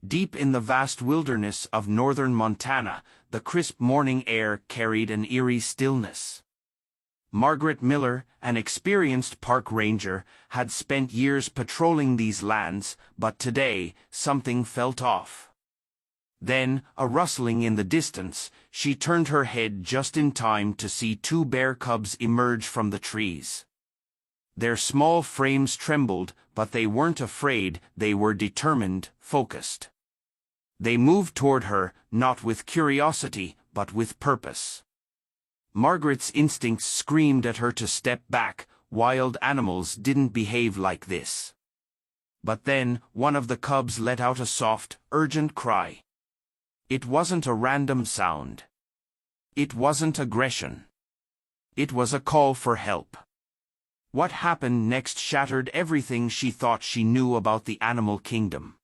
Deep in the vast wilderness of northern Montana, the crisp morning air carried an eerie stillness. Margaret Miller, an experienced park ranger, had spent years patrolling these lands, but today, something felt off. Then, a rustling in the distance, she turned her head just in time to see two bear cubs emerge from the trees. Their small frames trembled, but they weren't afraid, they were determined, focused. They moved toward her, not with curiosity, but with purpose. Margaret's instincts screamed at her to step back. Wild animals didn't behave like this. But then, one of the cubs let out a soft, urgent cry. It wasn't a random sound. It wasn't aggression. It was a call for help. What happened next shattered everything she thought she knew about the animal kingdom.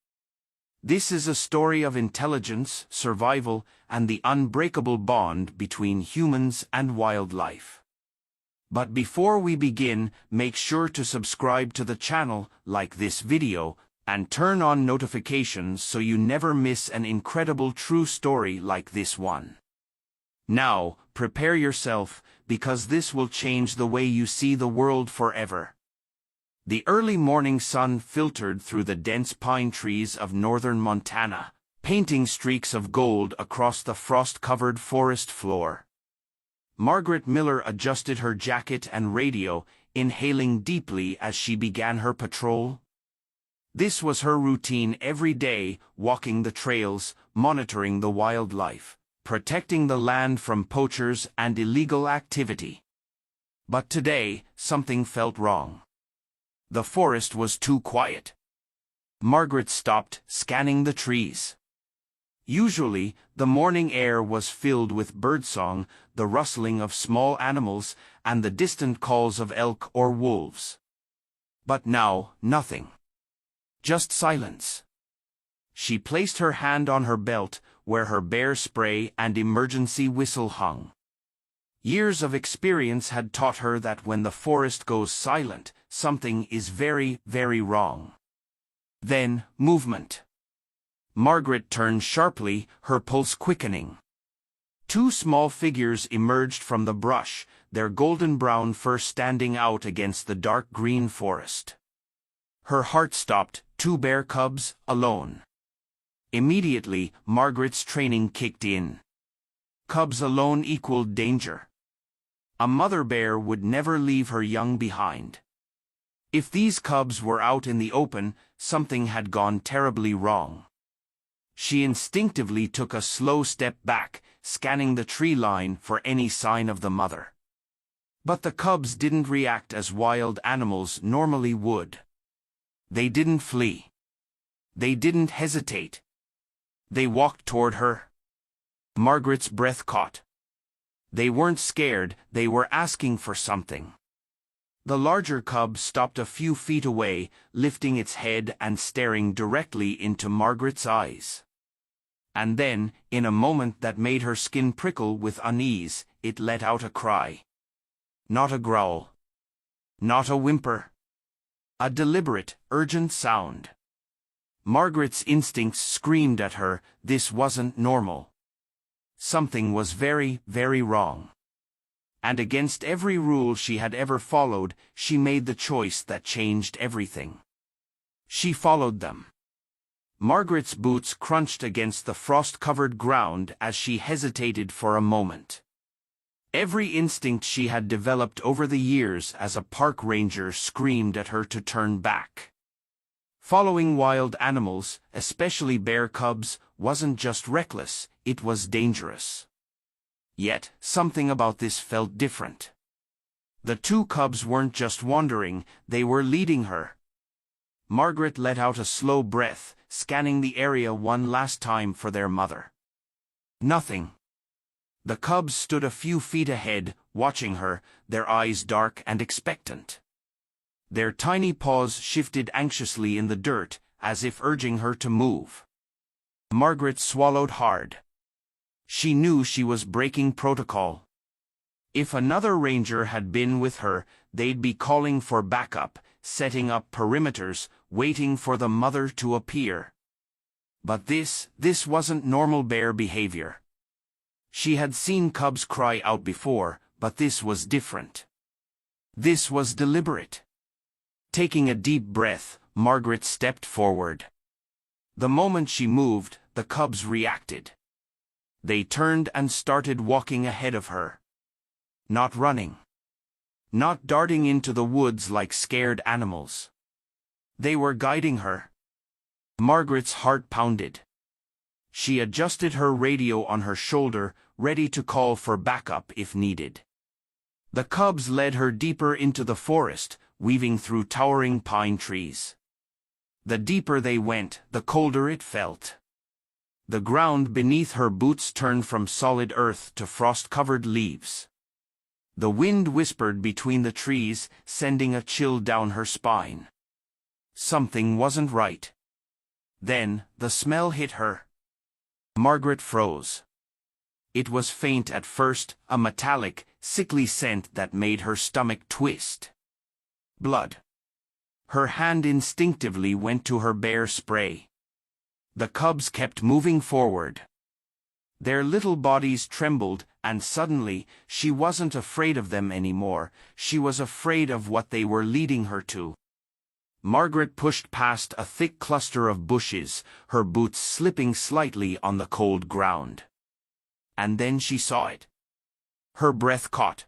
This is a story of intelligence, survival, and the unbreakable bond between humans and wildlife. But before we begin, make sure to subscribe to the channel, like this video, and turn on notifications so you never miss an incredible true story like this one. Now, prepare yourself, because this will change the way you see the world forever. The early morning sun filtered through the dense pine trees of northern Montana, painting streaks of gold across the frost-covered forest floor. Margaret Miller adjusted her jacket and radio, inhaling deeply as she began her patrol. This was her routine every day, walking the trails, monitoring the wildlife, protecting the land from poachers and illegal activity. But today, something felt wrong. The forest was too quiet. Margaret stopped, scanning the trees. Usually, the morning air was filled with birdsong, the rustling of small animals, and the distant calls of elk or wolves. But now, nothing. Just silence. She placed her hand on her belt, where her bear spray and emergency whistle hung. Years of experience had taught her that when the forest goes silent, something is very, very wrong. Then, movement. Margaret turned sharply, her pulse quickening. Two small figures emerged from the brush, their golden-brown fur standing out against the dark green forest. Her heart stopped, two bear cubs, alone. Immediately, Margaret's training kicked in. Cubs alone equaled danger. A mother bear would never leave her young behind. If these cubs were out in the open, something had gone terribly wrong. She instinctively took a slow step back, scanning the tree line for any sign of the mother. But the cubs didn't react as wild animals normally would. They didn't flee. They didn't hesitate. They walked toward her. Margaret's breath caught. They weren't scared, they were asking for something. The larger cub stopped a few feet away, lifting its head and staring directly into Margaret's eyes. And then, in a moment that made her skin prickle with unease, it let out a cry. Not a growl. Not a whimper. A deliberate, urgent sound. Margaret's instincts screamed at her, this wasn't normal. Something was very, very wrong. And against every rule she had ever followed, she made the choice that changed everything. She followed them. Margaret's boots crunched against the frost-covered ground as she hesitated for a moment. Every instinct she had developed over the years as a park ranger screamed at her to turn back. Following wild animals, especially bear cubs, wasn't just reckless, it was dangerous. Yet, something about this felt different. The two cubs weren't just wandering, they were leading her. Margaret let out a slow breath, scanning the area one last time for their mother. Nothing. The cubs stood a few feet ahead, watching her, their eyes dark and expectant. Their tiny paws shifted anxiously in the dirt, as if urging her to move. Margaret swallowed hard. She knew she was breaking protocol. If another ranger had been with her, they'd be calling for backup, setting up perimeters, waiting for the mother to appear. But this wasn't normal bear behavior. She had seen cubs cry out before, but this was different. This was deliberate. Taking a deep breath, Margaret stepped forward. The moment she moved, the cubs reacted. They turned and started walking ahead of her. Not running. Not darting into the woods like scared animals. They were guiding her. Margaret's heart pounded. She adjusted her radio on her shoulder, ready to call for backup if needed. The cubs led her deeper into the forest, weaving through towering pine trees. The deeper they went, the colder it felt. The ground beneath her boots turned from solid earth to frost-covered leaves. The wind whispered between the trees, sending a chill down her spine. Something wasn't right. Then, the smell hit her. Margaret froze. It was faint at first, a metallic, sickly scent that made her stomach twist. Blood. Her hand instinctively went to her bear spray. The cubs kept moving forward. Their little bodies trembled, and suddenly, she wasn't afraid of them anymore, she was afraid of what they were leading her to. Margaret pushed past a thick cluster of bushes, her boots slipping slightly on the cold ground. And then she saw it. Her breath caught.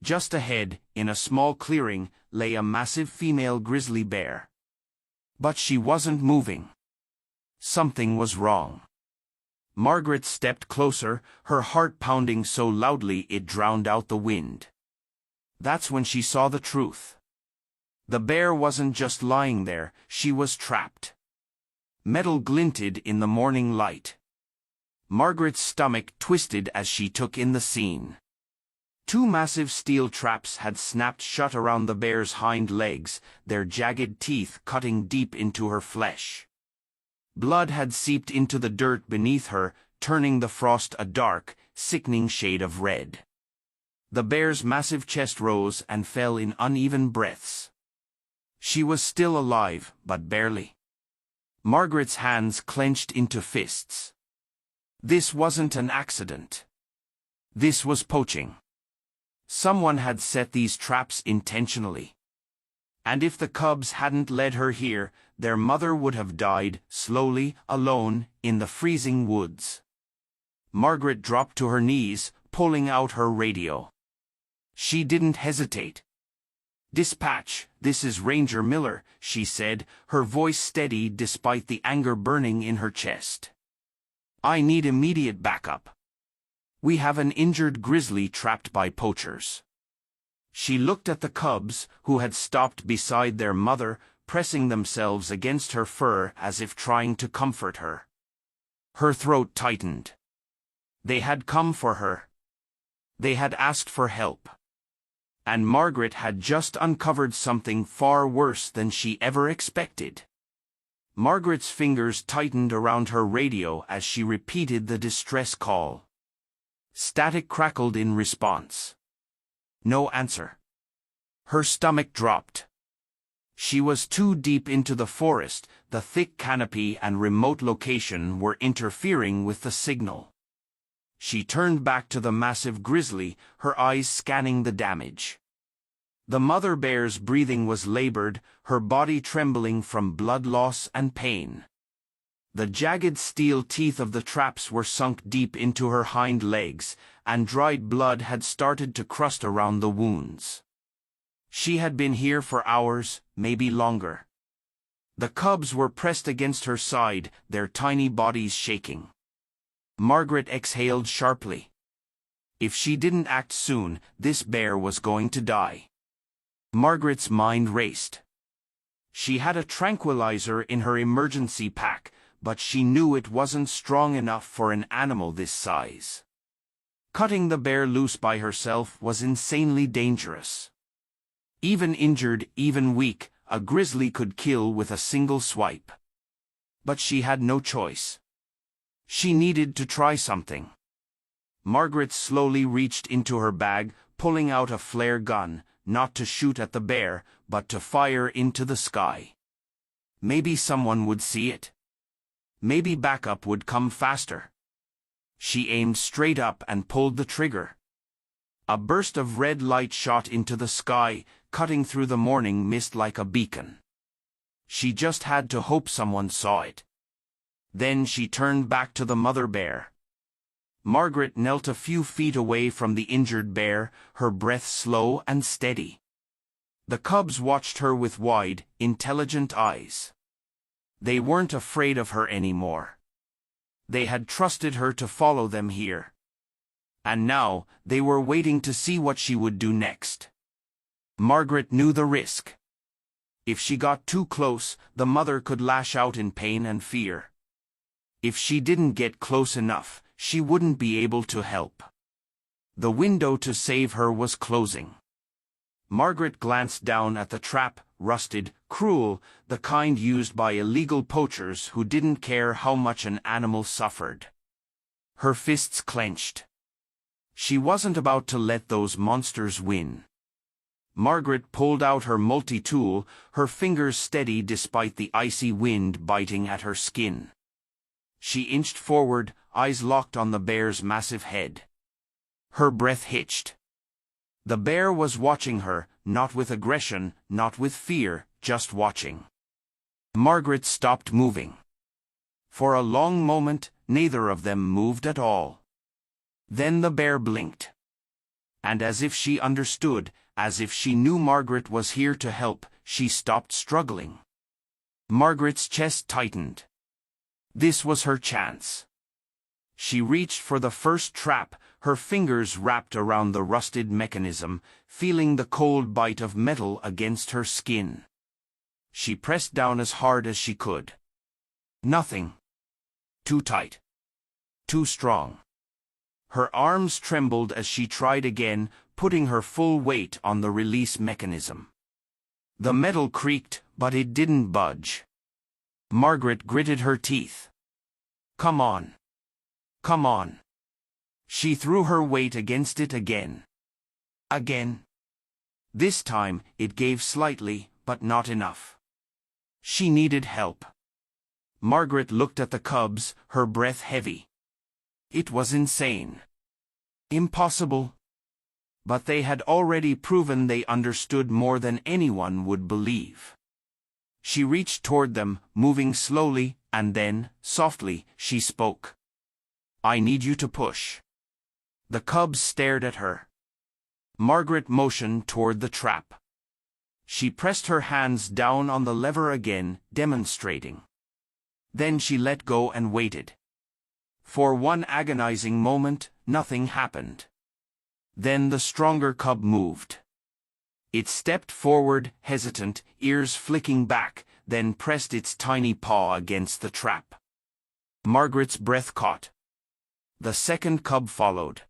Just ahead, in a small clearing, lay a massive female grizzly bear. But she wasn't moving. Something was wrong. Margaret stepped closer, her heart pounding so loudly it drowned out the wind. That's when she saw the truth. The bear wasn't just lying there, she was trapped. Metal glinted in the morning light. Margaret's stomach twisted as she took in the scene. Two massive steel traps had snapped shut around the bear's hind legs, their jagged teeth cutting deep into her flesh. Blood had seeped into the dirt beneath her, turning the frost a dark, sickening shade of red. The bear's massive chest rose and fell in uneven breaths. She was still alive, but barely. Margaret's hands clenched into fists. This wasn't an accident. This was poaching. Someone had set these traps intentionally. And if the cubs hadn't led her here, their mother would have died, slowly, alone, in the freezing woods. Margaret dropped to her knees, pulling out her radio. She didn't hesitate. "Dispatch, this is Ranger Miller," she said, her voice steady despite the anger burning in her chest. "I need immediate backup. We have an injured grizzly trapped by poachers." She looked at the cubs, who had stopped beside their mother, pressing themselves against her fur as if trying to comfort her. Her throat tightened. They had come for her. They had asked for help. And Margaret had just uncovered something far worse than she ever expected. Margaret's fingers tightened around her radio as she repeated the distress call. Static crackled in response. No answer. Her stomach dropped. She was too deep into the forest, the thick canopy and remote location were interfering with the signal. She turned back to the massive grizzly, her eyes scanning the damage. The mother bear's breathing was labored, her body trembling from blood loss and pain. The jagged steel teeth of the traps were sunk deep into her hind legs, and dried blood had started to crust around the wounds. She had been here for hours, maybe longer. The cubs were pressed against her side, their tiny bodies shaking. Margaret exhaled sharply. If she didn't act soon, this bear was going to die. Margaret's mind raced. She had a tranquilizer in her emergency pack, but she knew it wasn't strong enough for an animal this size. Cutting the bear loose by herself was insanely dangerous. Even injured, even weak, a grizzly could kill with a single swipe. But she had no choice. She needed to try something. Margaret slowly reached into her bag, pulling out a flare gun, not to shoot at the bear, but to fire into the sky. Maybe someone would see it. maybe backup would come faster. She aimed straight up and pulled the trigger. A burst of red light shot into the sky, cutting through the morning mist like a beacon. She just had to hope someone saw it. Then she turned back to the mother bear. Margaret knelt a few feet away from the injured bear, her breath slow and steady. The cubs watched her with wide, intelligent eyes. They weren't afraid of her anymore. They had trusted her to follow them here. And now, they were waiting to see what she would do next. Margaret knew the risk. If she got too close, the mother could lash out in pain and fear. If she didn't get close enough, she wouldn't be able to help. The window to save her was closing. Margaret glanced down at the trap, rusted, cruel, the kind used by illegal poachers who didn't care how much an animal suffered. Her fists clenched. She wasn't about to let those monsters win. Margaret pulled out her multi-tool, her fingers steady despite the icy wind biting at her skin. She inched forward, eyes locked on the bear's massive head. Her breath hitched. The bear was watching her, not with aggression, not with fear, just watching. Margaret stopped moving. For a long moment, neither of them moved at all. Then the bear blinked. And as if she understood, as if she knew Margaret was here to help, she stopped struggling. Margaret's chest tightened. This was her chance. She reached for the first trap, her fingers wrapped around the rusted mechanism, feeling the cold bite of metal against her skin. She pressed down as hard as she could. Nothing. Too tight. Too strong. Her arms trembled as she tried again, putting her full weight on the release mechanism. The metal creaked, but it didn't budge. Margaret gritted her teeth. Come on. Come on. She threw her weight against it again. Again. This time, it gave slightly, but not enough. She needed help. Margaret looked at the cubs, her breath heavy. It was insane. Impossible. But they had already proven they understood more than anyone would believe. She reached toward them, moving slowly, and then, softly, she spoke. I need you to push. The cubs stared at her. Margaret motioned toward the trap. She pressed her hands down on the lever again, demonstrating. Then she let go and waited. For one agonizing moment, nothing happened. Then the stronger cub moved. It stepped forward, hesitant, ears flicking back, then pressed its tiny paw against the trap. Margaret's breath caught. The second cub followed.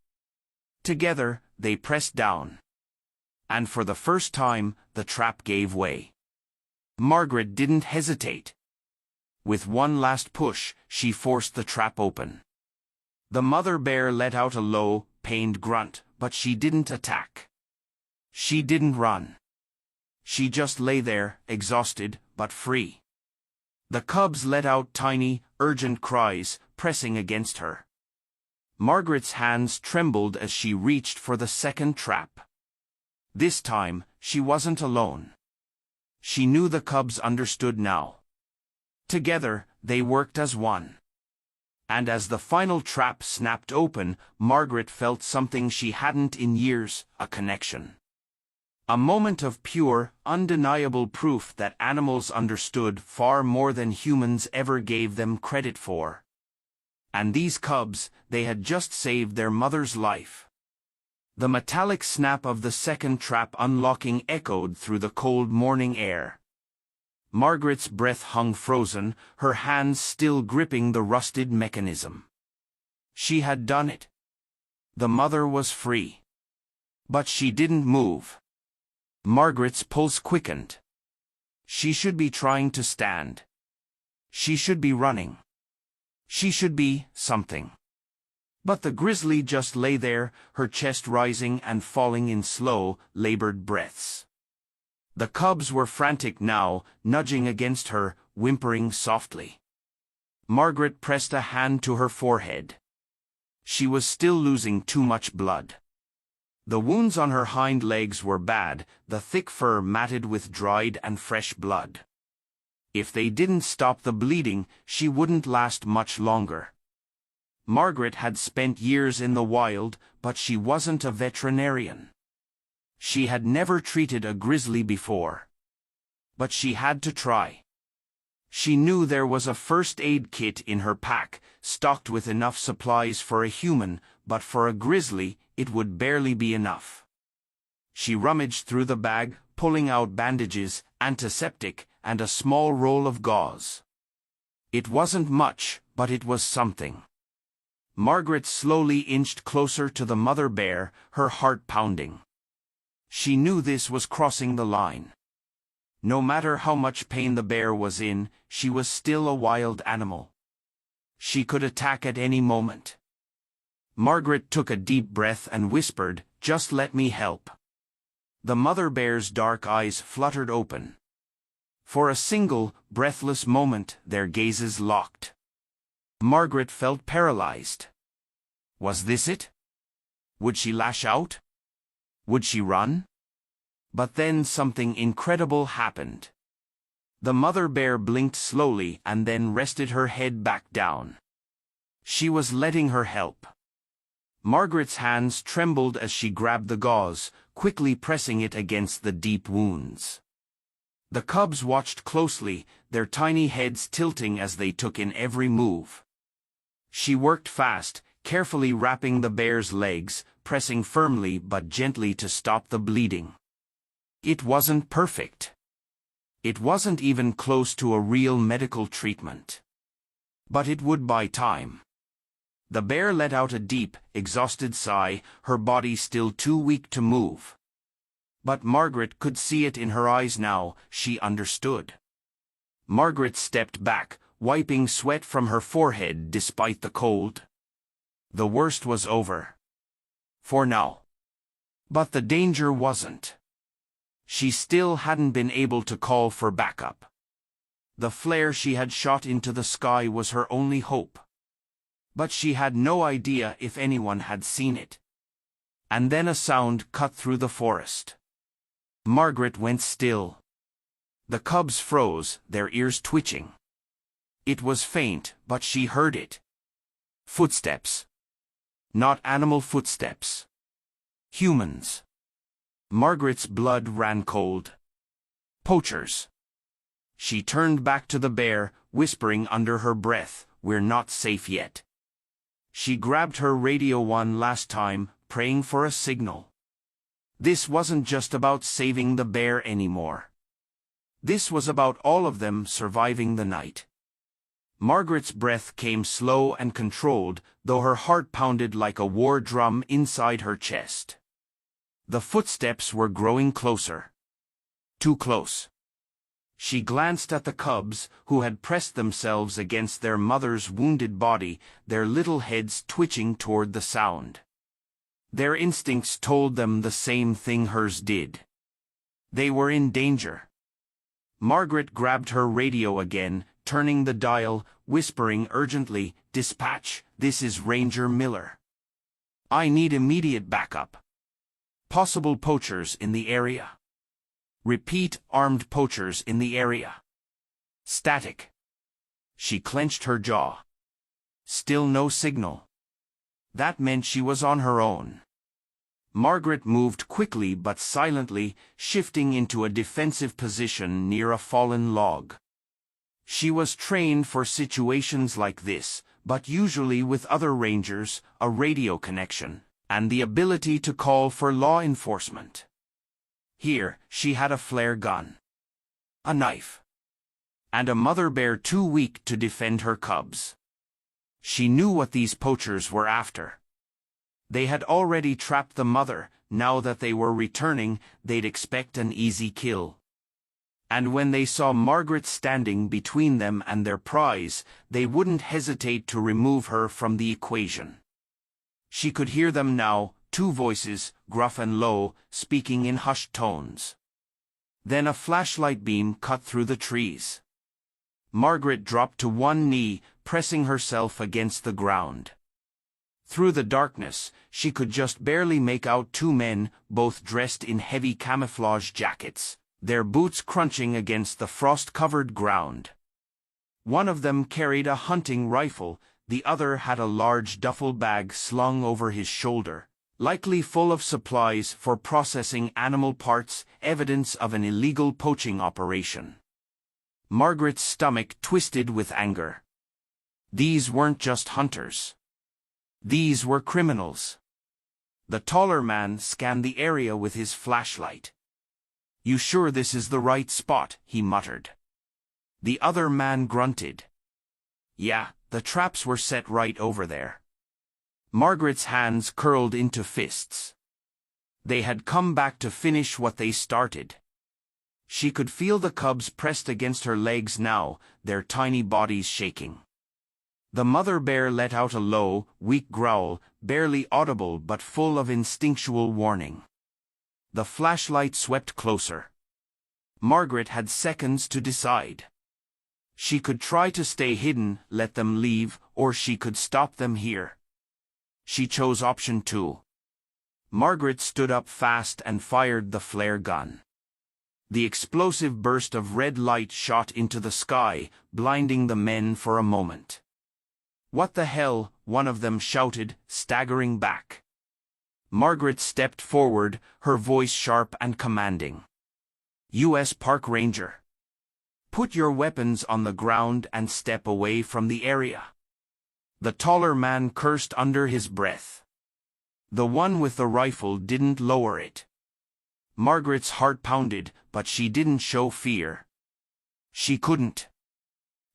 Together, they pressed down. And for the first time, the trap gave way. Margaret didn't hesitate. With one last push, she forced the trap open. The mother bear let out a low, pained grunt, but she didn't attack. She didn't run. She just lay there, exhausted, but free. The cubs let out tiny, urgent cries, pressing against her. Margaret's hands trembled as she reached for the second trap. This time, she wasn't alone. She knew the cubs understood now. Together, they worked as one. And as the final trap snapped open, Margaret felt something she hadn't in years, a connection. A moment of pure, undeniable proof that animals understood far more than humans ever gave them credit for. And these cubs, they had just saved their mother's life. The metallic snap of the second trap unlocking echoed through the cold morning air. Margaret's breath hung frozen, her hands still gripping the rusted mechanism. She had done it. The mother was free. But she didn't move. Margaret's pulse quickened. She should be trying to stand. She should be running. She should be something. But the grizzly just lay there, her chest rising and falling in slow, labored breaths. The cubs were frantic now, nudging against her, whimpering softly. Margaret pressed a hand to her forehead. She was still losing too much blood. The wounds on her hind legs were bad, the thick fur matted with dried and fresh blood. If they didn't stop the bleeding, she wouldn't last much longer. Margaret had spent years in the wild, but she wasn't a veterinarian. She had never treated a grizzly before. But she had to try. She knew there was a first aid kit in her pack, stocked with enough supplies for a human, but for a grizzly, it would barely be enough. She rummaged through the bag, pulling out bandages, antiseptic, and a small roll of gauze. It wasn't much, but it was something. Margaret slowly inched closer to the mother bear, her heart pounding. She knew this was crossing the line. No matter how much pain the bear was in, she was still a wild animal. She could attack at any moment. Margaret took a deep breath and whispered, "Just let me help." The mother bear's dark eyes fluttered open. For a single, breathless moment, their gazes locked. Margaret felt paralyzed. Was this it? Would she lash out? Would she run? But then something incredible happened. The mother bear blinked slowly and then rested her head back down. She was letting her help. Margaret's hands trembled as she grabbed the gauze, quickly pressing it against the deep wounds. The cubs watched closely, their tiny heads tilting as they took in every move. She worked fast, carefully wrapping the bear's legs, pressing firmly but gently to stop the bleeding. It wasn't perfect. It wasn't even close to a real medical treatment. But it would buy time. The bear let out a deep, exhausted sigh, her body still too weak to move. But Margaret could see it in her eyes now, she understood. Margaret stepped back, wiping sweat from her forehead despite the cold. The worst was over. For now. But the danger wasn't. She still hadn't been able to call for backup. The flare she had shot into the sky was her only hope. But she had no idea if anyone had seen it. And then a sound cut through the forest. Margaret went still. The cubs froze, their ears twitching. It was faint, but she heard it. Footsteps. Not animal footsteps. Humans. Margaret's blood ran cold. Poachers. She turned back to the bear, whispering under her breath, "We're not safe yet." She grabbed her radio one last time, praying for a signal. This wasn't just about saving the bear anymore. This was about all of them surviving the night. Margaret's breath came slow and controlled, though her heart pounded like a war drum inside her chest. The footsteps were growing closer. Too close. She glanced at the cubs, who had pressed themselves against their mother's wounded body, their little heads twitching toward the sound. Their instincts told them the same thing hers did. They were in danger. Margaret grabbed her radio again, turning the dial, whispering urgently, "Dispatch, this is Ranger Miller. I need immediate backup. Possible poachers in the area. Repeat, armed poachers in the area." Static. She clenched her jaw. Still no signal. That meant she was on her own. Margaret moved quickly but silently, shifting into a defensive position near a fallen log. She was trained for situations like this, but usually with other rangers, a radio connection, and the ability to call for law enforcement. Here, she had a flare gun, a knife, and a mother bear too weak to defend her cubs. She knew what these poachers were after. They had already trapped the mother. Now that they were returning, they'd expect an easy kill. And when they saw Margaret standing between them and their prize, they wouldn't hesitate to remove her from the equation. She could hear them now, two voices, gruff and low, speaking in hushed tones. Then a flashlight beam cut through the trees. Margaret dropped to one knee, pressing herself against the ground. Through the darkness, she could just barely make out two men, both dressed in heavy camouflage jackets, their boots crunching against the frost-covered ground. One of them carried a hunting rifle, the other had a large duffel bag slung over his shoulder, likely full of supplies for processing animal parts, evidence of an illegal poaching operation. Margaret's stomach twisted with anger. These weren't just hunters. These were criminals. The taller man scanned the area with his flashlight. "You sure this is the right spot?" he muttered. The other man grunted. "Yeah, the traps were set right over there." Margaret's hands curled into fists. They had come back to finish what they started. She could feel the cubs pressed against her legs now, their tiny bodies shaking. The mother bear let out a low, weak growl, barely audible but full of instinctual warning. The flashlight swept closer. Margaret had seconds to decide. She could try to stay hidden, let them leave, or she could stop them here. She chose option 2. Margaret stood up fast and fired the flare gun. The explosive burst of red light shot into the sky, blinding the men for a moment. "What the hell?" one of them shouted, staggering back. Margaret stepped forward, her voice sharp and commanding. "U.S. Park Ranger. Put your weapons on the ground and step away from the area." The taller man cursed under his breath. The one with the rifle didn't lower it. Margaret's heart pounded, but she didn't show fear. She couldn't.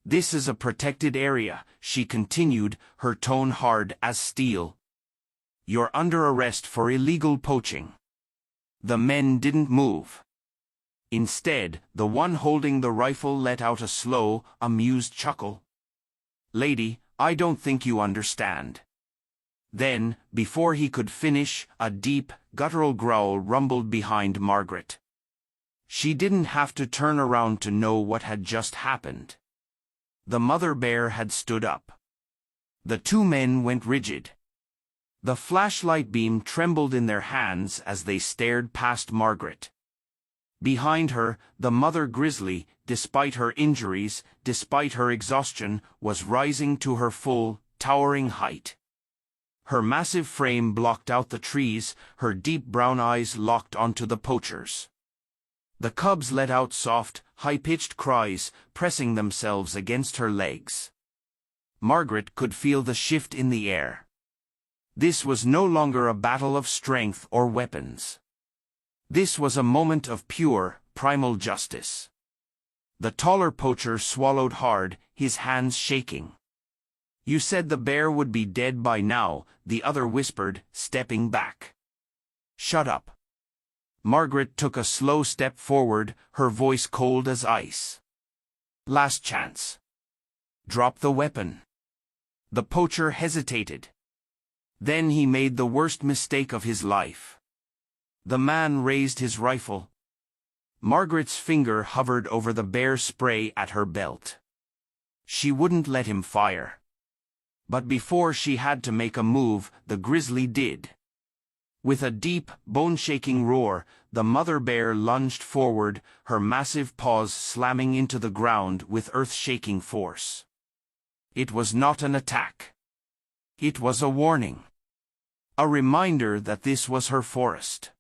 "This is a protected area," she continued, her tone hard as steel. "You're under arrest for illegal poaching." The men didn't move. Instead, the one holding the rifle let out a slow, amused chuckle. "Lady, I don't think you understand." Then, before he could finish, a deep, guttural growl rumbled behind Margaret. She didn't have to turn around to know what had just happened. The mother bear had stood up. The two men went rigid. The flashlight beam trembled in their hands as they stared past Margaret. Behind her, the mother grizzly, despite her injuries, despite her exhaustion, was rising to her full, towering height. Her massive frame blocked out the trees, her deep brown eyes locked onto the poachers. The cubs let out soft, high-pitched cries, pressing themselves against her legs. Margaret could feel the shift in the air. This was no longer a battle of strength or weapons. This was a moment of pure, primal justice. The taller poacher swallowed hard, his hands shaking. "You said the bear would be dead by now," the other whispered, stepping back. "Shut up." Margaret took a slow step forward, her voice cold as ice. "Last chance. Drop the weapon." The poacher hesitated. Then he made the worst mistake of his life. The man raised his rifle. Margaret's finger hovered over the bear spray at her belt. She wouldn't let him fire. But before she had to make a move, the grizzly did. With a deep, bone-shaking roar, the mother bear lunged forward, her massive paws slamming into the ground with earth-shaking force. It was not an attack. It was a warning. A reminder that this was her forest.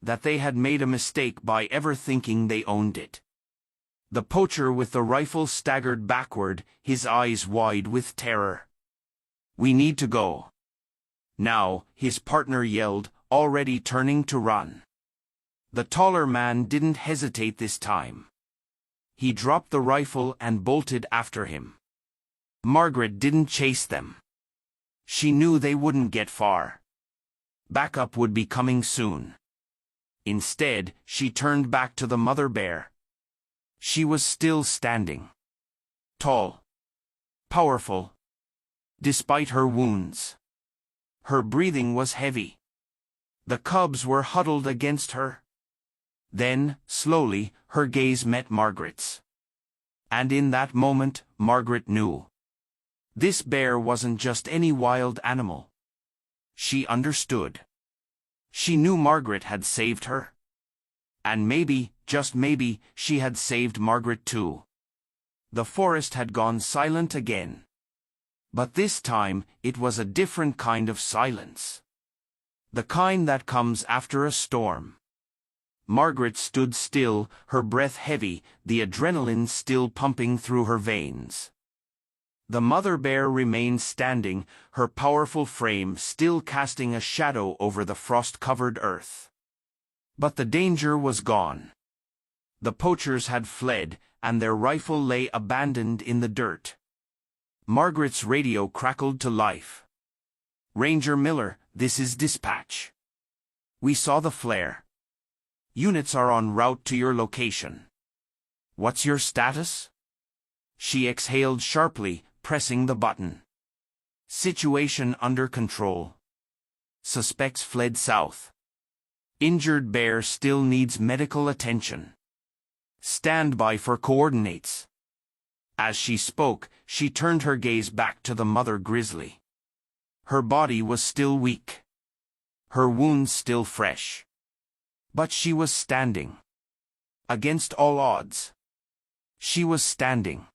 That they had made a mistake by ever thinking they owned it. The poacher with the rifle staggered backward, his eyes wide with terror. "We need to go." "Now," his partner yelled, already turning to run. The taller man didn't hesitate this time. He dropped the rifle and bolted after him. Margaret didn't chase them. She knew they wouldn't get far. Backup would be coming soon. Instead, she turned back to the mother bear. She was still standing. Tall. Powerful. Despite her wounds. Her breathing was heavy. The cubs were huddled against her. Then, slowly, her gaze met Margaret's. And in that moment, Margaret knew. This bear wasn't just any wild animal. She understood. She knew Margaret had saved her. And maybe, just maybe, she had saved Margaret too. The forest had gone silent again. But this time, it was a different kind of silence. The kind that comes after a storm. Margaret stood still, her breath heavy, the adrenaline still pumping through her veins. The mother bear remained standing, her powerful frame still casting a shadow over the frost-covered earth. But the danger was gone. The poachers had fled, and their rifle lay abandoned in the dirt. Margaret's radio crackled to life. "Ranger Miller, this is dispatch. We saw the flare. Units are en route to your location. What's your status?" She exhaled sharply, pressing the button. "Situation under control. Suspects fled south. Injured bear still needs medical attention. Stand by for coordinates." As she spoke, she turned her gaze back to the mother grizzly. Her body was still weak. Her wounds still fresh. But she was standing. Against all odds. She was standing.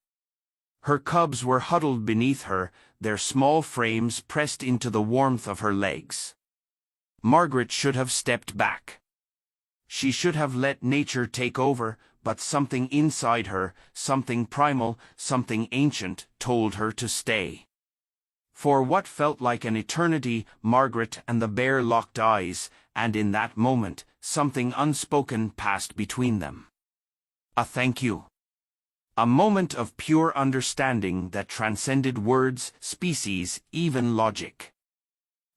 Her cubs were huddled beneath her, their small frames pressed into the warmth of her legs. Margaret should have stepped back. She should have let nature take over, but something inside her, something primal, something ancient, told her to stay. For what felt like an eternity, Margaret and the bear locked eyes, and in that moment, something unspoken passed between them. A thank you. A moment of pure understanding that transcended words, species, even logic.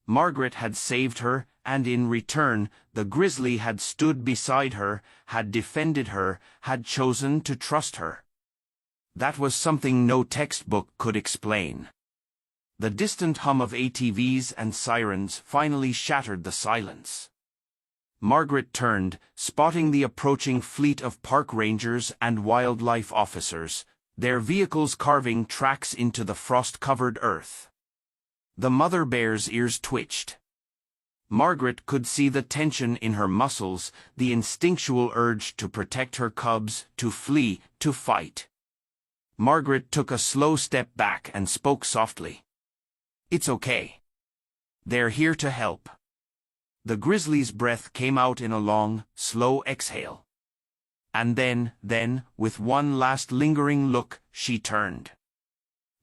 Margaret had saved her, and in return, the grizzly had stood beside her, had defended her, had chosen to trust her. That was something no textbook could explain. The distant hum of ATVs and sirens finally shattered the silence. Margaret turned, spotting the approaching fleet of park rangers and wildlife officers, their vehicles carving tracks into the frost-covered earth. The mother bear's ears twitched. Margaret could see the tension in her muscles, the instinctual urge to protect her cubs, to flee, to fight. Margaret took a slow step back and spoke softly. "It's okay. They're here to help." The grizzly's breath came out in a long, slow exhale. And then, with one last lingering look, she turned.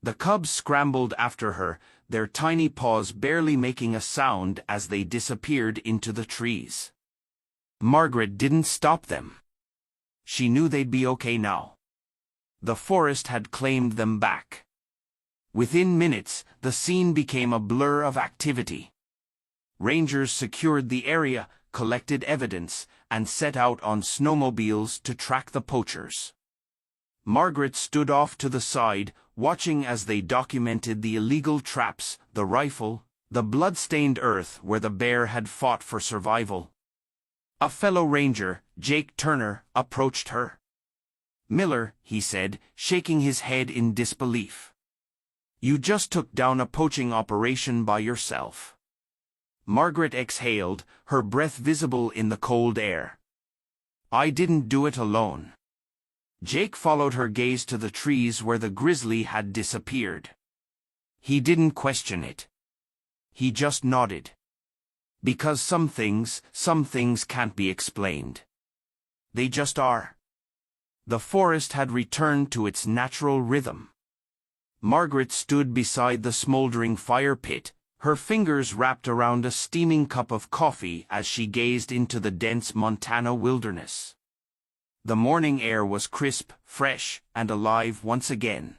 The cubs scrambled after her, their tiny paws barely making a sound as they disappeared into the trees. Margaret didn't stop them. She knew they'd be okay now. The forest had claimed them back. Within minutes, the scene became a blur of activity. Rangers secured the area, collected evidence, and set out on snowmobiles to track the poachers. Margaret stood off to the side, watching as they documented the illegal traps, the rifle, the blood-stained earth where the bear had fought for survival. A fellow ranger, Jake Turner, approached her. "Miller," he said, shaking his head in disbelief. "You just took down a poaching operation by yourself." Margaret exhaled, her breath visible in the cold air. "I didn't do it alone." Jake followed her gaze to the trees where the grizzly had disappeared. He didn't question it. He just nodded. Because some things can't be explained. They just are. The forest had returned to its natural rhythm. Margaret stood beside the smoldering fire pit, her fingers wrapped around a steaming cup of coffee as she gazed into the dense Montana wilderness. The morning air was crisp, fresh, and alive once again.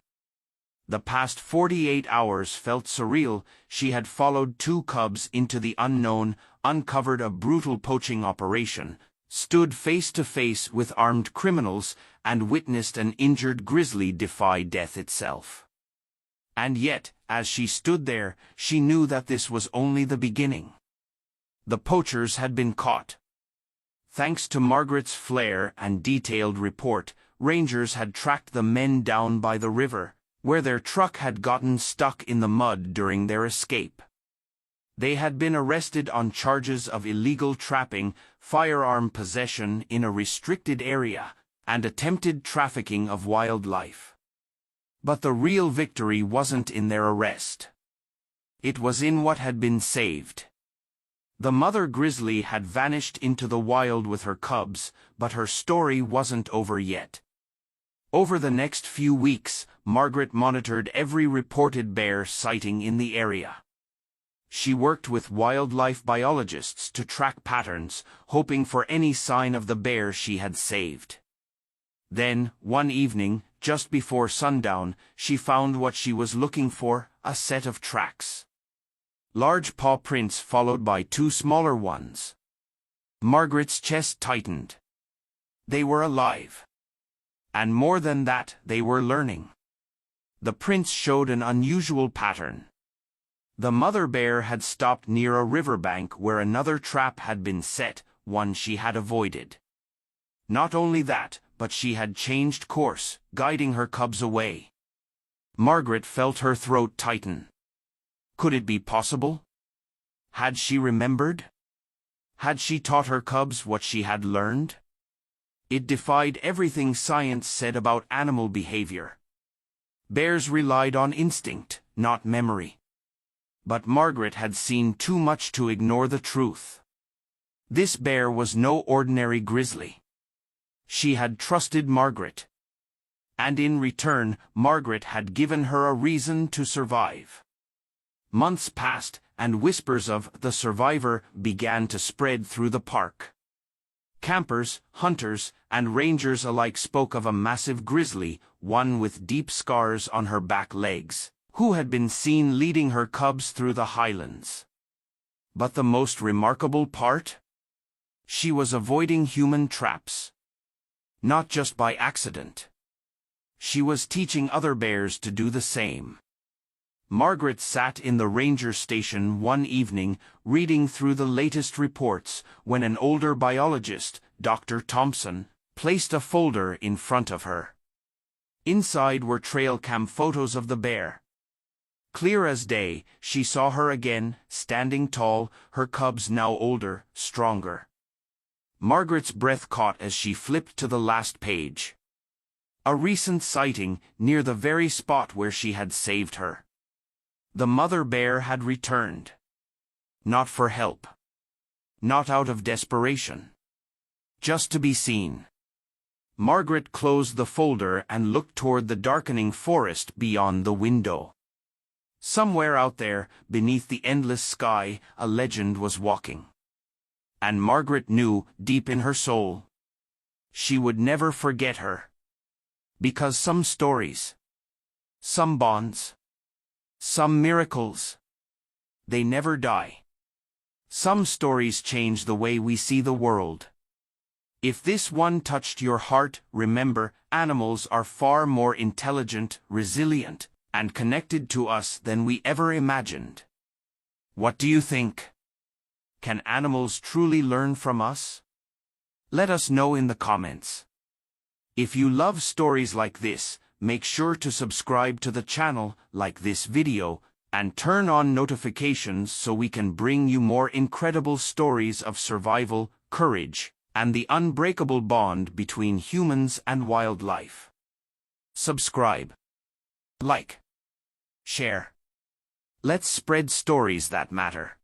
The past 48 hours felt surreal. She had followed 2 cubs into the unknown, uncovered a brutal poaching operation, stood face to face with armed criminals, and witnessed an injured grizzly defy death itself. And yet, as she stood there, she knew that this was only the beginning. The poachers had been caught. Thanks to Margaret's flair and detailed report, rangers had tracked the men down by the river, where their truck had gotten stuck in the mud during their escape. They had been arrested on charges of illegal trapping, firearm possession in a restricted area, and attempted trafficking of wildlife. But the real victory wasn't in their arrest. It was in what had been saved. The mother grizzly had vanished into the wild with her cubs, but her story wasn't over yet. Over the next few weeks, Margaret monitored every reported bear sighting in the area. She worked with wildlife biologists to track patterns, hoping for any sign of the bear she had saved. Then, one evening, just before sundown, she found what she was looking for, a set of tracks. Large paw prints followed by two smaller ones. Margaret's chest tightened. They were alive. And more than that, they were learning. The prints showed an unusual pattern. The mother bear had stopped near a riverbank where another trap had been set, one she had avoided. Not only that, but she had changed course, guiding her cubs away. Margaret felt her throat tighten. Could it be possible? Had she remembered? Had she taught her cubs what she had learned? It defied everything science said about animal behavior. Bears relied on instinct, not memory. But Margaret had seen too much to ignore the truth. This bear was no ordinary grizzly. She had trusted Margaret. And in return, Margaret had given her a reason to survive. Months passed, and whispers of the survivor began to spread through the park. Campers, hunters, and rangers alike spoke of a massive grizzly, one with deep scars on her back legs, who had been seen leading her cubs through the highlands. But the most remarkable part? She was avoiding human traps. Not just by accident. She was teaching other bears to do the same. Margaret sat in the ranger station one evening, reading through the latest reports, when an older biologist, Dr. Thompson, placed a folder in front of her. Inside were trail cam photos of the bear. Clear as day, she saw her again, standing tall, her cubs now older, stronger. Margaret's breath caught as she flipped to the last page. A recent sighting, near the very spot where she had saved her. The mother bear had returned. Not for help. Not out of desperation. Just to be seen. Margaret closed the folder and looked toward the darkening forest beyond the window. Somewhere out there, beneath the endless sky, a legend was walking. And Margaret knew, deep in her soul, she would never forget her. Because some stories, some bonds, some miracles, they never die. Some stories change the way we see the world. If this one touched your heart, remember, animals are far more intelligent, resilient, and connected to us than we ever imagined. What do you think? Can animals truly learn from us? Let us know in the comments. If you love stories like this, make sure to subscribe to the channel, like this video, and turn on notifications so we can bring you more incredible stories of survival, courage, and the unbreakable bond between humans and wildlife. Subscribe. Like. Share. Let's spread stories that matter.